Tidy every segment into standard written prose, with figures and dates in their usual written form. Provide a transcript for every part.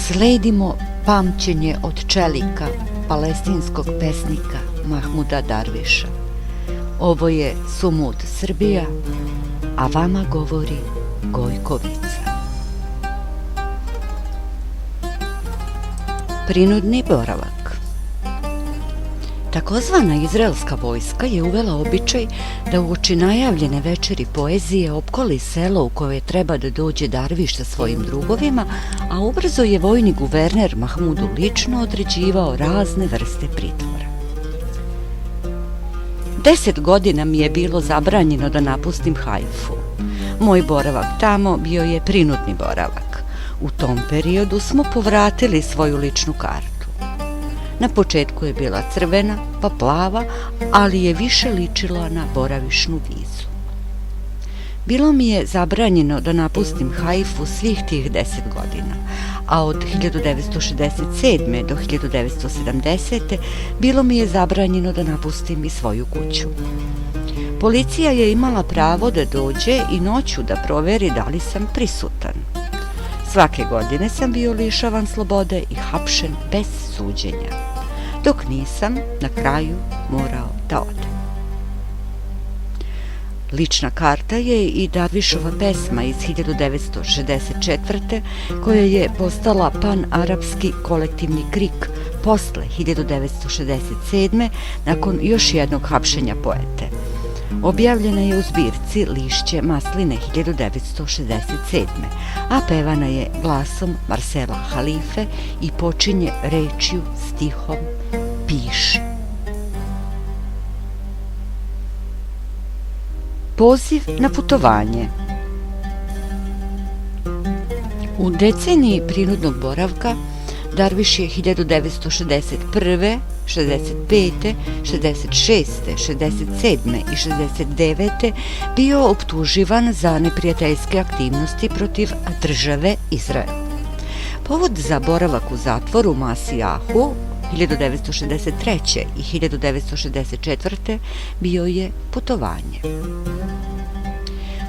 Sledimo pamćenje od čelika palestinskog pesnika Mahmuda Darviša. Ovo je Sumud Srbija, a vama govori Gojkovica. Prinudni boravak. Takozvana izraelska vojska je uvela običaj da uoči najavljene večeri poezije opkoli selo u koje treba da dođe Darviš sa svojim drugovima, a ubrzo je vojni guverner Mahmudu lično određivao razne vrste pritvora. 10 godina mi je bilo zabranjeno da napustim Haifu. Moj boravak tamo bio je prinudni boravak. U tom periodu smo povratili svoju ličnu kartu. Na početku je bila crvena, pa plava, ali je više ličila na boravišnu vizu. Bilo mi je zabranjeno da napustim Haifu svih tih 10 godina, a od 1967. do 1970. bilo mi je zabranjeno da napustim i svoju kuću. Policija je imala pravo da dođe i noću da proveri da li sam prisutan. Svake godine sam bio lišavan slobode i hapšen bez suđenja, dok nisam na kraju morao da odem. Lična karta je i Darvišova pesma iz 1964. koja je postala pan-arapski kolektivni krik posle 1967. nakon još jednog hapšenja poete. Objavljena je u zbirci Lišće masline 1967. a pevana je glasom Marsela Halife i počinje rečju stihom Piši. Poziv na putovanje. U deceniji prinudnog boravka Darviš je 1961., 65., 66., 67. i 69. bio optuživan za neprijateljske aktivnosti protiv države Izrael. Povod za boravak u zatvoru Masijahu 1963. i 1964. bio je putovanje.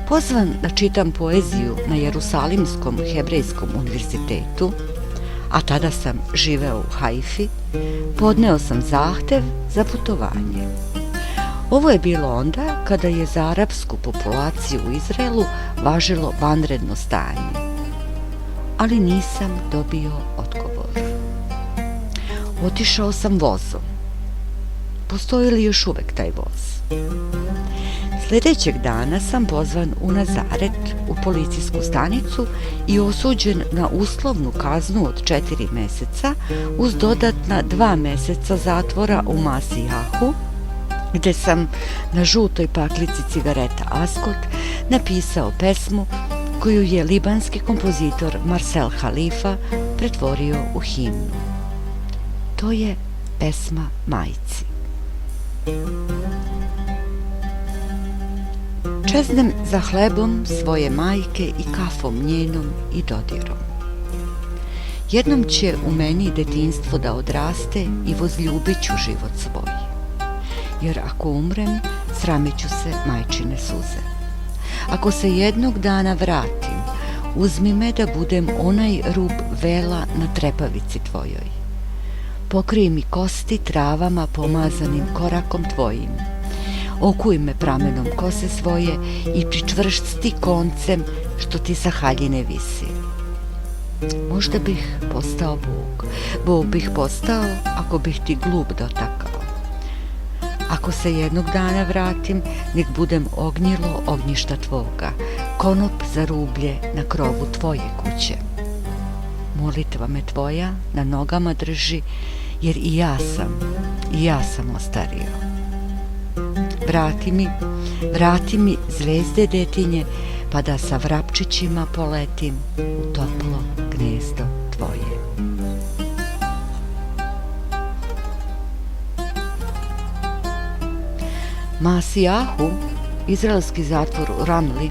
Pozvan da čitam poeziju na Jerusalimskom hebrejskom univerzitetu, a tada sam živeo u Haifi, podneo sam zahtev za putovanje. Ovo je bilo onda kada je za arapsku populaciju u Izraelu važilo vanredno stanje, ali nisam dobio odgovor. Otišao sam vozom. Postoji li još uvek taj voz? Sljedećeg dana sam pozvan u Nazaret, u policijsku stanicu i osuđen na uslovnu kaznu od 4 meseca uz dodatna 2 meseca zatvora u Masijahu, gde sam na žutoj paklici cigareta Askot napisao pesmu koju je libanski kompozitor Marsel Halifa pretvorio u himnu. To je pesma Majci. Čeznem za hlebom svoje majke i kafom njenom i dodirom. Jednom će u meni detinjstvo da odraste i vozljubit ću život svoj. Jer ako umrem, srameću se majčine suze. Ako se jednog dana vratim, uzmi me da budem onaj rub vela na trepavici tvojoj. Pokrij mi kosti travama pomazanim korakom tvojim. Okuj me pramenom kose svoje i pričvršti koncem što ti sa haljine visi. Možda bih postao Bog. Bog bih postao ako bih ti glup dotakao. Ako se jednog dana vratim, nek budem ognjilo ognjišta tvoga, konop za rublje na krovu tvoje kuće. Molitva me tvoja na nogama drži, jer i ja sam ostario. Vrati mi zvezde detinje, pa da sa vrapčićima poletim u toplo gnezdo tvoje. Masijahu, izraelski zatvor u Ramli,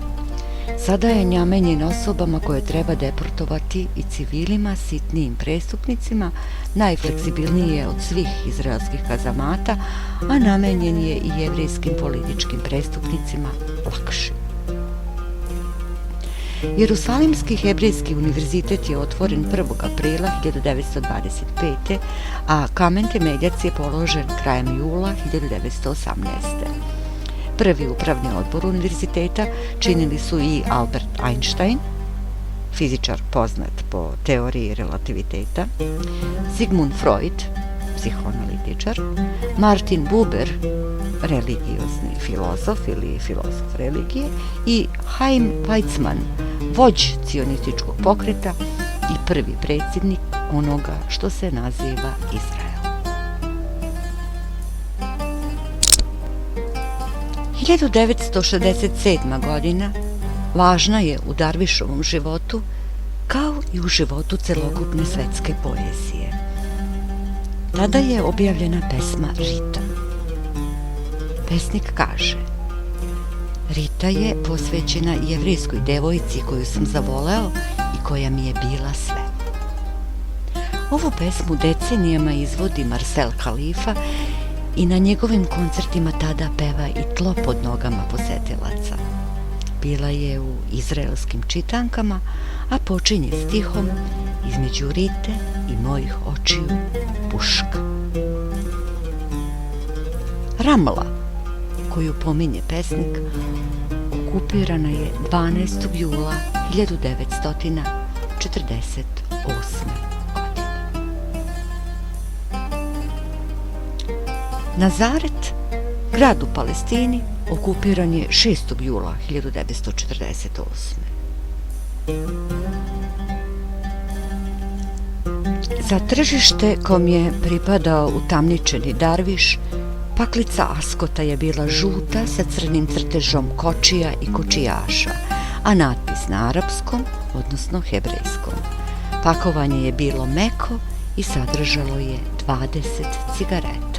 sada je namenjen osobama koje treba deportovati i civilima, sitnijim prestupnicima, najfleksibilniji je od svih izraelskih kazamata, a namenjen je i jevrejskim političkim prestupnicima lakši. Jerusalimski hebrejski univerzitet je otvoren 1. aprila 1925. a kamen temeljac je položen krajem jula 1918. Prvi upravni odbor univerziteta činili su i Albert Einstein, fizičar poznat po teoriji relativiteta, Sigmund Freud, psihoanalitičar, Martin Buber, religiozni filozof ili filozof religije, i Chaim Weizmann, vođ cionističkog pokreta i prvi predsjednik onoga što se naziva Izrael. 1967. godina važna je u Darvišovom životu kao i u životu celokupne svetske poezije. Tada je objavljena pesma Rita. Pesnik kaže: Rita je posvećena jevrejskoj devojci koju sam zavoleo i koja mi je bila sve. Ovu pesmu decenijama izvodi Marcel Khalifa i na njegovim koncertima tada peva i tlo pod nogama posetilaca. Bila je u izraelskim čitankama, a počinje stihom: između Rite i mojih očiju puška. Ramla, koju pominje pesnik, okupirana je 12. jula 1948. godine. Nazaret, grad u Palestini, okupiran je 6. jula 1948. Za tržište kom je pripadao utamničeni Darviš, paklica Askota je bila žuta sa crnim crtežom kočija i kočijaša, a natpis na arapskom, odnosno hebrejskom. Pakovanje je bilo meko i sadržalo je 20 cigareta.